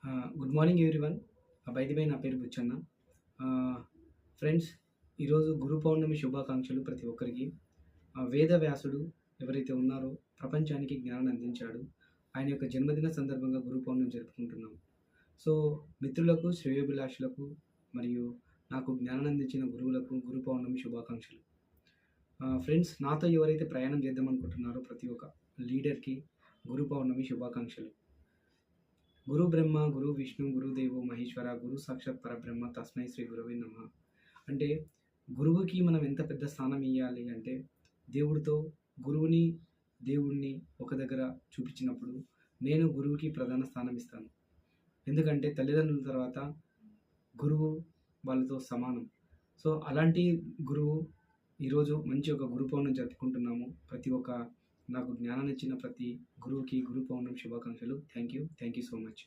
Good morning everyone. By the way నా పేరు Buchanna. Friends, ఈరోజు గురు పౌర్ణమి శుభాకాంక్షలు ప్రతి ఒక్కరికి. వేద వ్యాసుడు ఎవరైతే ఉన్నారో ప్రపంచానికి జ్ఞానాన్ని అందించాడు. ఆయన యొక్క జన్మదిన సందర్భంగా గురు పౌర్ణమి జరుపుకుంటున్నాం. సో మిత్రులకు, శ్రేయోభిలాషులకు మరియు నాకు జ్ఞానాన్ని అందించిన గురువులకు గురు పౌర్ణమి శుభాకాంక్షలు. ఫ్రెండ్స్, నాతో ఎవరైతే ప్రయాణం చేద్దాం అనుకుంటున్నారో ప్రతి ఒక్క లీడర్కి గురు పౌర్ణమి శుభాకాంక్షలు. గురు బ్రహ్మ, గురు విష్ణు, గురుదేవో మహేశ్వర, గురు సాక్షాత్ పరబ్రహ్మ, తస్మై శ్రీ గురవే నమః. అంటే గురువుకి మనం ఎంత పెద్ద స్థానం ఇవ్వాలి అంటే, దేవుడితో గురువుని, దేవుణ్ణి ఒక దగ్గర చూపించినప్పుడు నేను గురువుకి ప్రధాన స్థానం ఇస్తాను. ఎందుకంటే తల్లిదండ్రుల తర్వాత గురువు వాళ్ళతో సమానం. సో అలాంటి గురువు ఈరోజు మంచి ఒక గురు పౌర్ణమి జరుపుకుంటున్నాము. ప్రతి ఒక్క నాకు జ్ఞానాన్ని ఇచ్చిన ప్రతి గురువుకి గురు పౌర్ణమి శుభాకాంక్షలు. Thank you so much.